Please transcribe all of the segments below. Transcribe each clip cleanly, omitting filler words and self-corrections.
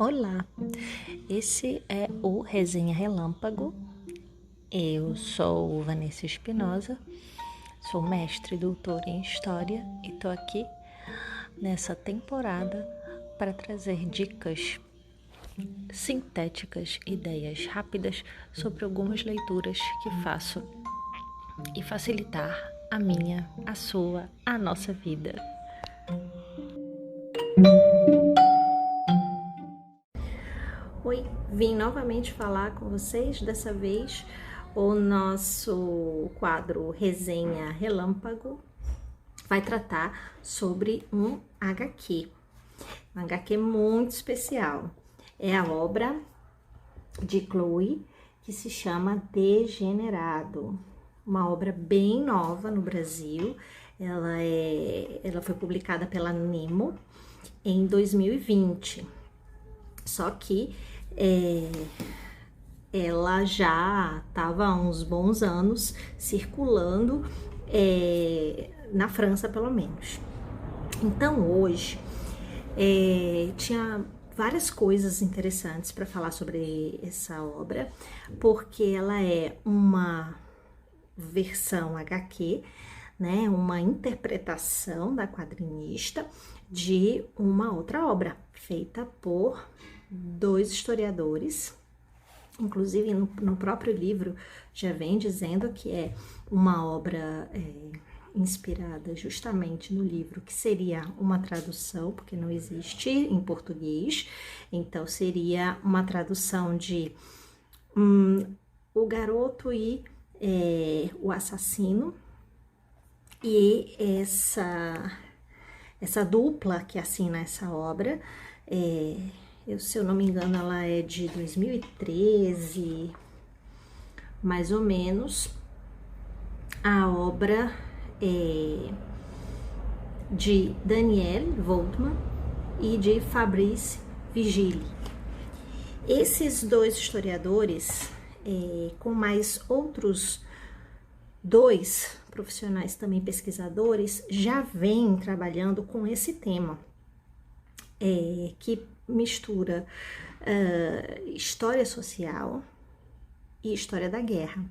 Olá, esse é o Resenha Relâmpago. Eu sou Vanessa Espinosa, sou mestre e doutora em História e estou aqui nessa temporada para trazer dicas sintéticas, ideias rápidas sobre algumas leituras que faço e facilitar a minha, a sua, a nossa vida. Oi, vim novamente falar com vocês, dessa vez o nosso quadro Resenha Relâmpago vai tratar sobre um HQ muito especial. É a obra de Chloe, que se chama Degenerado, uma obra bem nova no Brasil. Ela foi publicada pela Nemo em 2020, só que ela já estava há uns bons anos circulando na França, pelo menos. Então, hoje, tinha várias coisas interessantes para falar sobre essa obra, porque ela é uma versão HQ, né, uma interpretação da quadrinista de uma outra obra, feita por dois historiadores. Inclusive, no próprio livro já vem dizendo que é uma obra inspirada justamente no livro, que seria uma tradução, porque não existe em português, então seria uma tradução de O Garoto e o Assassino. E essa dupla que assina essa obra, se eu não me engano, ela é de 2013, mais ou menos. A obra é de Daniel Voltman e de Fabrice Vigili. Esses dois historiadores, com mais outros dois profissionais também pesquisadores, já vêm trabalhando com esse tema, que mistura história social e história da guerra.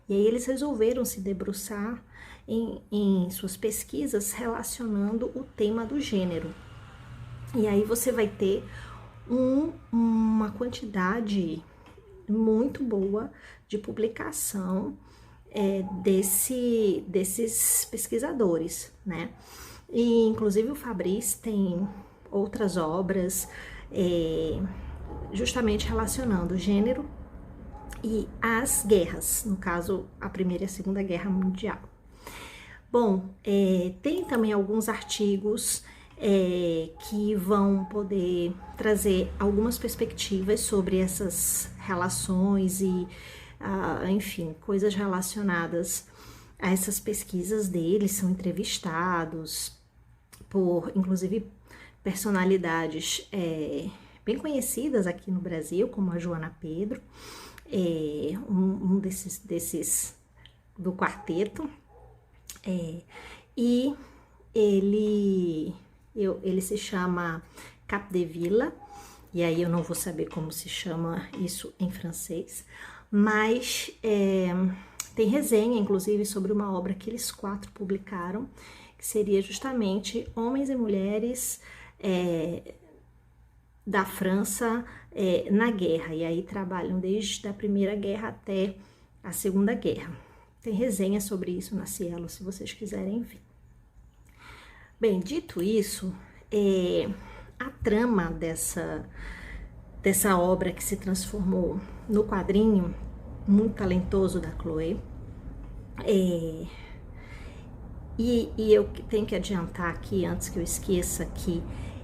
E aí eles resolveram se debruçar em suas pesquisas relacionando o tema do gênero. E aí você vai ter uma quantidade muito boa de publicação desses pesquisadores, né? E inclusive o Fabrice tem outras obras justamente relacionando o gênero e as guerras, no caso a Primeira e a Segunda Guerra Mundial. Bom, tem também alguns artigos que vão poder trazer algumas perspectivas sobre essas relações e enfim, coisas relacionadas a essas pesquisas deles. São entrevistados por, inclusive, personalidades bem conhecidas aqui no Brasil, como a Joana Pedro, um desses do quarteto, e ele se chama Capdevila, e aí eu não vou saber como se chama isso em francês, mas tem resenha, inclusive, sobre uma obra que eles quatro publicaram, que seria justamente Homens e Mulheres da França na guerra, e aí trabalham desde a Primeira Guerra até a Segunda Guerra. Tem resenha sobre isso na Cielo, se vocês quiserem ver. Bem, dito isso, a trama dessa obra que se transformou no quadrinho muito talentoso da Chloe, e eu tenho que adiantar aqui, antes que eu esqueça, que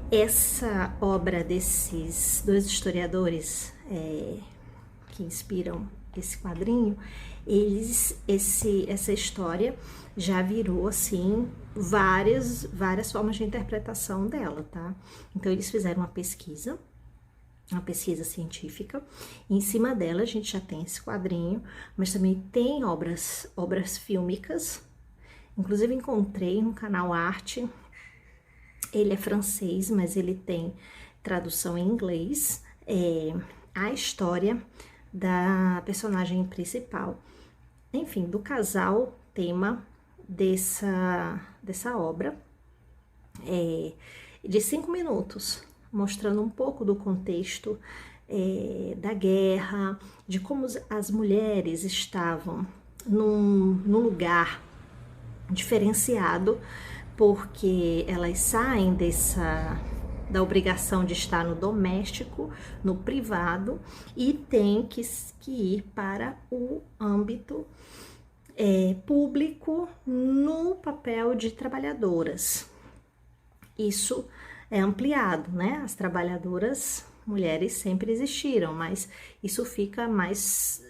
essa obra desses dois historiadores que inspiram esse quadrinho, essa história já virou, assim, várias formas de interpretação dela, tá? Então, eles fizeram uma pesquisa científica, e em cima dela a gente já tem esse quadrinho, mas também tem obras fílmicas. Inclusive, encontrei no canal Arte, ele é francês, mas ele tem tradução em inglês, a história da personagem principal, enfim, do casal tema dessa obra, de 5 minutos, mostrando um pouco do contexto da guerra, de como as mulheres estavam num lugar diferenciado, porque elas saem da obrigação de estar no doméstico, no privado, e tem que ir para o âmbito público no papel de trabalhadoras. Isso é ampliado, né? As trabalhadoras mulheres sempre existiram, mas isso fica mais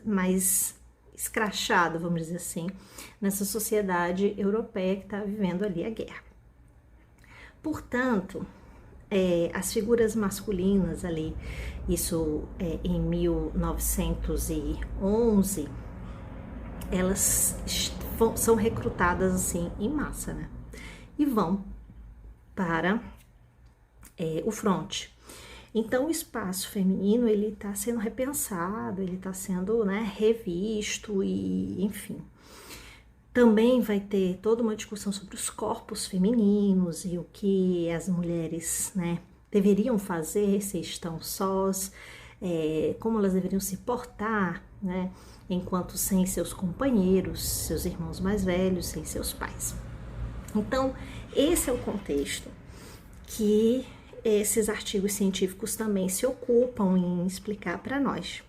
escrachado, vamos dizer assim, nessa sociedade europeia que está vivendo ali a guerra. Portanto, as figuras masculinas ali, isso em 1911, elas são recrutadas assim em massa, né? E vão para o fronte. Então, o espaço feminino, ele está sendo repensado, ele está sendo, né, revisto e, enfim. Também vai ter toda uma discussão sobre os corpos femininos e o que as mulheres, né, deveriam fazer se estão sós, como elas deveriam se portar, né, enquanto sem seus companheiros, seus irmãos mais velhos, sem seus pais. Então, esse é o contexto que esses artigos científicos também se ocupam em explicar para nós.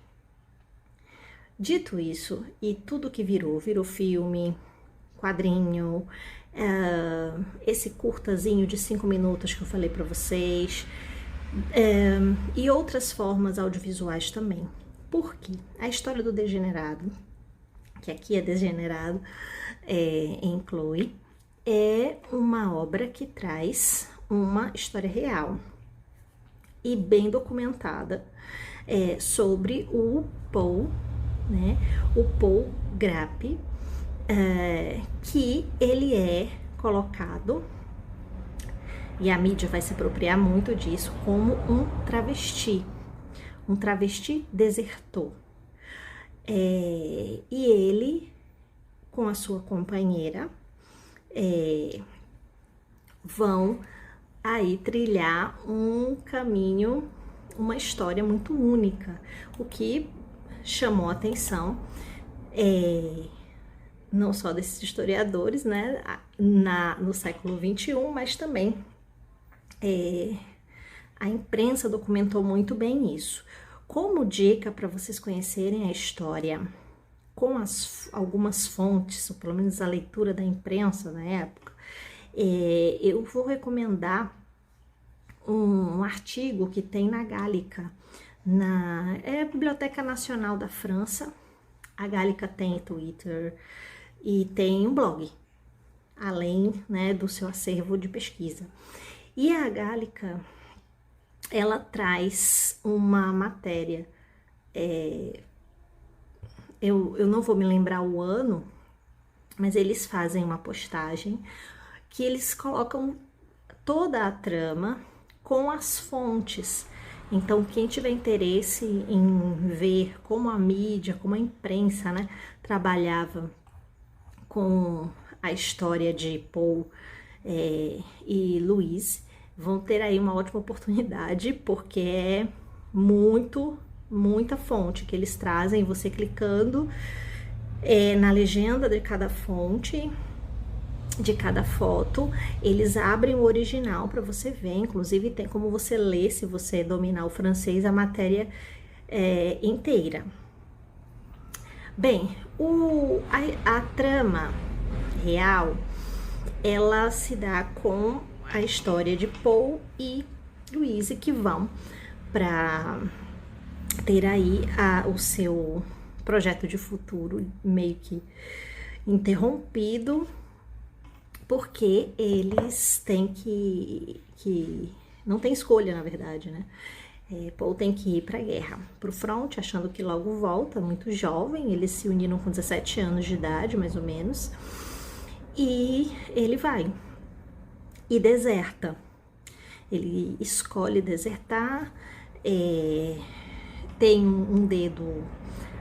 Dito isso, e tudo que virou filme, quadrinho, esse curtazinho de 5 minutos que eu falei para vocês, e outras formas audiovisuais também. Porque a história do degenerado, que aqui é degenerado em Chloe, é uma obra que traz uma história real e bem documentada sobre o Paul, né? O Paul Grappi, que ele é colocado, e a mídia vai se apropriar muito disso, como um travesti desertor. E ele, com a sua companheira, vão aí trilhar um caminho, uma história muito única, o que chamou a atenção não só desses historiadores, né, no século XXI, mas também a imprensa documentou muito bem isso. Como dica para vocês conhecerem a história com algumas fontes, ou pelo menos a leitura da imprensa na época, eu vou recomendar um artigo que tem na Gálica, na Biblioteca Nacional da França. A Gálica tem Twitter e tem um blog, além, né, do seu acervo de pesquisa. E a Gálica, ela traz uma matéria, eu não vou me lembrar o ano, mas eles fazem uma postagem que eles colocam toda a trama com as fontes. Então, quem tiver interesse em ver como a mídia, como a imprensa, né, trabalhava com a história de Paul e Louise, vão ter aí uma ótima oportunidade, porque é muita fonte que eles trazem. Você clicando na legenda de cada fonte, de cada foto, eles abrem o original para você ver. Inclusive tem como você ler, se você dominar o francês, a matéria inteira. Bem, a trama real, ela se dá com a história de Paul e Louise, que vão para ter aí o seu projeto de futuro meio que interrompido, porque eles têm que não tem escolha, na verdade, né? Paul tem que ir para a guerra, para o front, achando que logo volta, muito jovem. Eles se uniram com 17 anos de idade, mais ou menos, e ele vai e deserta. Ele escolhe desertar, tem um dedo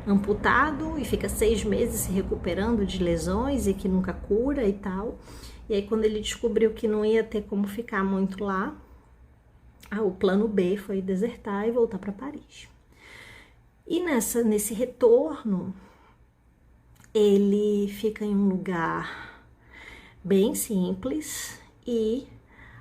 amputado e fica 6 meses se recuperando de lesões e que nunca cura e tal. E aí quando ele descobriu que não ia ter como ficar muito lá, o plano B foi desertar e voltar para Paris. E nesse retorno, ele fica em um lugar bem simples e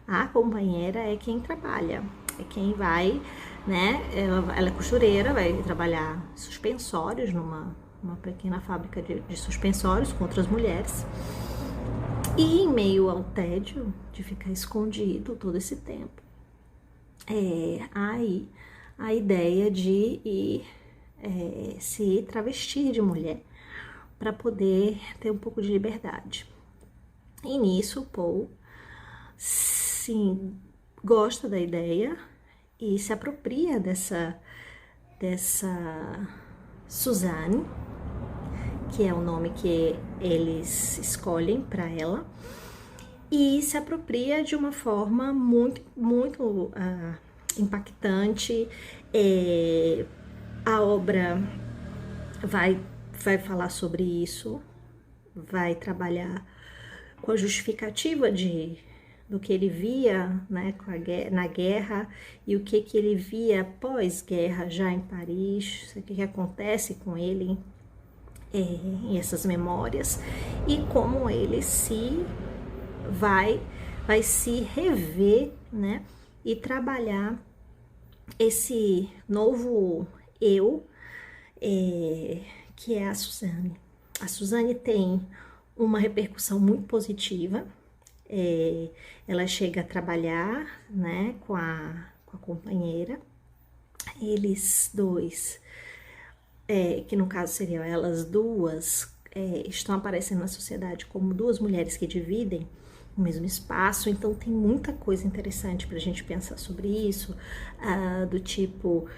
a companheira é quem trabalha, é quem vai, né? Ela é costureira, vai trabalhar suspensórios numa pequena fábrica de suspensórios com outras mulheres. E em meio ao tédio de ficar escondido todo esse tempo, aí a ideia de ir se travestir de mulher para poder ter um pouco de liberdade. E nisso o Paul, sim, gosta da ideia e se apropria dessa Suzanne, que é o nome que eles escolhem para ela, e se apropria de uma forma muito, muito impactante. A obra vai falar sobre isso, vai trabalhar com a justificativa do que ele via, né, na guerra e o que ele via pós-guerra já em Paris, o que acontece com ele em essas memórias e como ele vai se rever, né, e trabalhar esse novo eu, que é a Suzanne. A Suzanne tem uma repercussão muito positiva. Ela chega a trabalhar, né, com a companheira. Eles dois, que no caso seriam elas duas, estão aparecendo na sociedade como duas mulheres que dividem o mesmo espaço. Então tem muita coisa interessante para a gente pensar sobre isso, do tipo,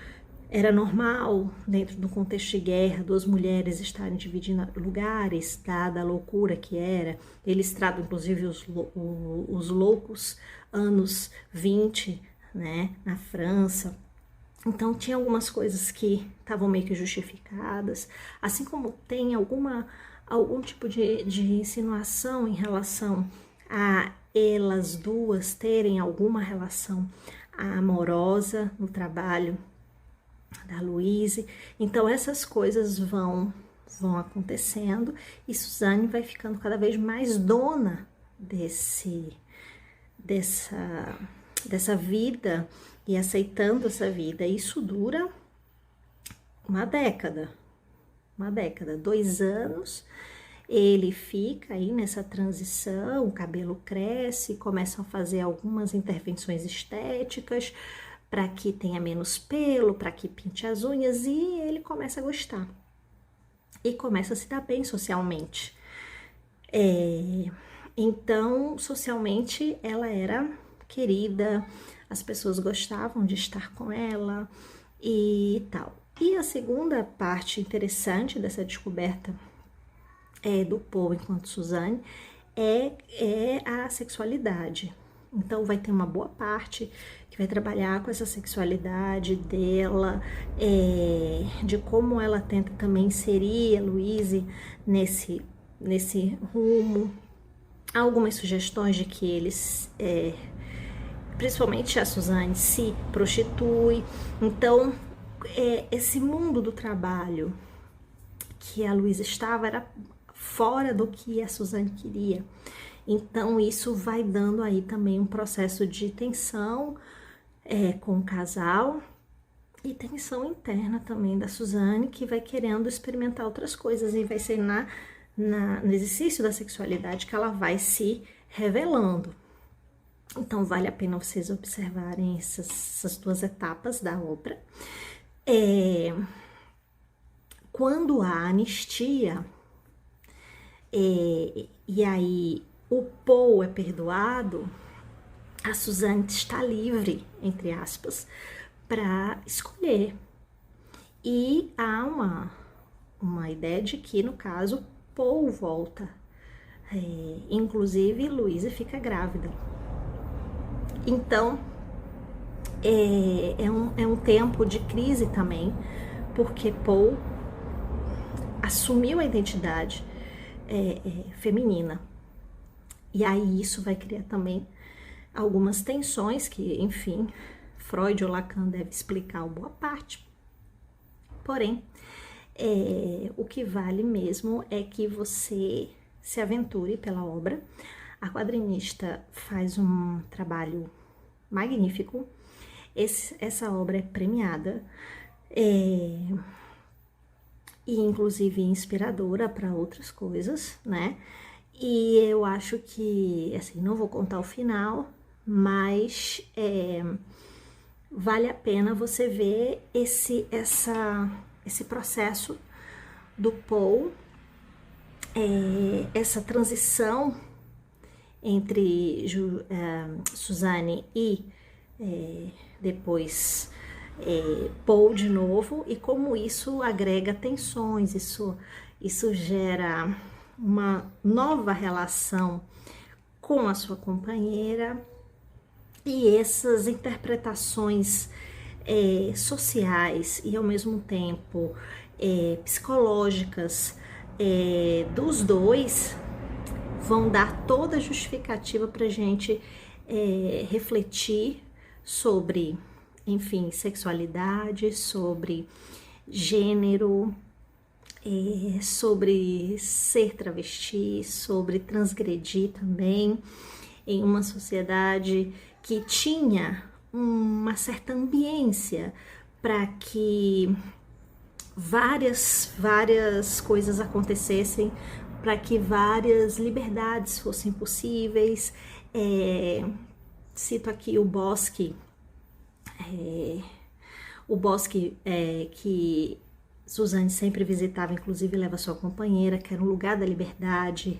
era normal, dentro do contexto de guerra, duas mulheres estarem dividindo lugares, dada a loucura que era. Eles tratam, inclusive, os loucos anos 20, né, na França. Então, tinha algumas coisas que estavam meio que justificadas, assim como tem algum tipo de insinuação em relação a elas duas terem alguma relação amorosa no trabalho da Louise. Então essas coisas vão acontecendo e Suzanne vai ficando cada vez mais dona dessa vida e aceitando essa vida. Isso dura uma década, 2 anos. Ele fica aí nessa transição, o cabelo cresce, começam a fazer algumas intervenções estéticas para que tenha menos pelo, para que pinte as unhas, e ele começa a gostar. E começa a se dar bem socialmente. Então, socialmente, ela era querida, as pessoas gostavam de estar com ela e tal. E a segunda parte interessante dessa descoberta do Paul enquanto Suzanne é a sexualidade. Então vai ter uma boa parte que vai trabalhar com essa sexualidade dela, de como ela tenta também inserir a Louise nesse rumo. Há algumas sugestões de que eles, principalmente a Suzanne, se prostitui. Então esse mundo do trabalho que a Louise estava era fora do que a Suzanne queria. Então isso vai dando aí também um processo de tensão com o casal e tensão interna também da Suzanne, que vai querendo experimentar outras coisas, e vai ser no exercício da sexualidade que ela vai se revelando. Então vale a pena vocês observarem essas 2 etapas da obra. Quando há anistia, e aí o Paul é perdoado, a Suzanne está livre, entre aspas, para escolher. E há uma ideia de que, no caso, Paul volta. Inclusive, Louise fica grávida. Então, é um tempo de crise também, porque Paul assumiu a identidade feminina. E aí isso vai criar também algumas tensões que, enfim, Freud ou Lacan deve explicar uma boa parte. Porém, o que vale mesmo é que você se aventure pela obra. A quadrinista faz um trabalho magnífico. Essa obra é premiada e inclusive inspiradora para outras coisas, né? E eu acho que, assim, não vou contar o final, mas vale a pena você ver esse processo do Paul, essa transição entre Suzanne e depois Paul de novo, e como isso agrega tensões, isso gera uma nova relação com a sua companheira, e essas interpretações sociais e ao mesmo tempo psicológicas dos dois vão dar toda a justificativa para a gente refletir sobre, enfim, sexualidade, sobre gênero, sobre ser travesti, sobre transgredir também em uma sociedade que tinha uma certa ambiência para que várias coisas acontecem, para que várias liberdades fossem possíveis. Cito aqui o bosque que Suzanne sempre visitava, inclusive leva sua companheira, que era um lugar da liberdade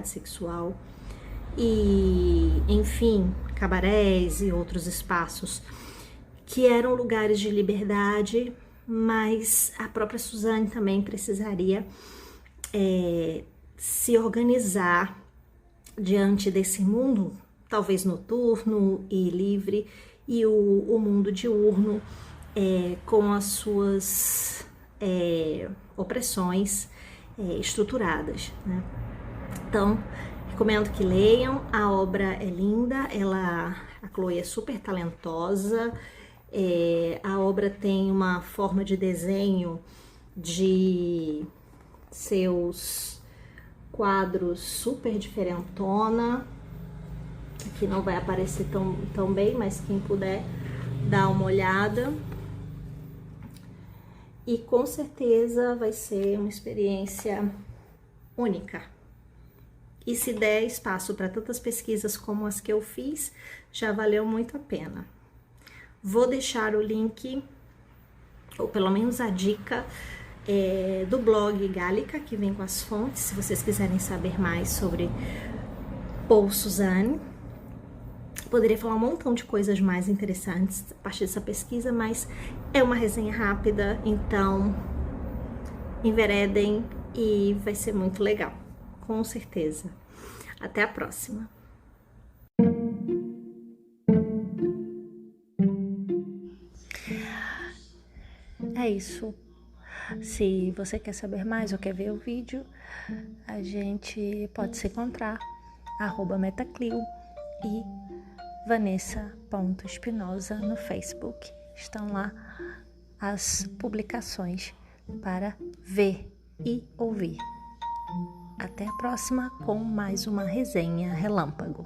sexual. E, enfim, cabarés e outros espaços que eram lugares de liberdade, mas a própria Suzanne também precisaria se organizar diante desse mundo, talvez noturno e livre, e o mundo diurno com as suas opressões estruturadas, né? Então, recomendo que leiam, a obra é linda, a Chloe é super talentosa, a obra tem uma forma de desenho de seus quadros super diferentona, que não vai aparecer tão bem, mas quem puder dar uma olhada. E com certeza vai ser uma experiência única. E se der espaço para tantas pesquisas como as que eu fiz, já valeu muito a pena. Vou deixar o link, ou pelo menos a dica, do blog Gálica, que vem com as fontes, se vocês quiserem saber mais sobre Paul Suzanne. Poderia falar um montão de coisas mais interessantes a partir dessa pesquisa, mas é uma resenha rápida, então enveredem e vai ser muito legal, com certeza. Até a próxima! É isso. Se você quer saber mais ou quer ver o vídeo, a gente pode se encontrar @metaclio e Vanessa.Espinosa no Facebook. Estão lá as publicações para ver e ouvir. Até a próxima com mais uma resenha relâmpago.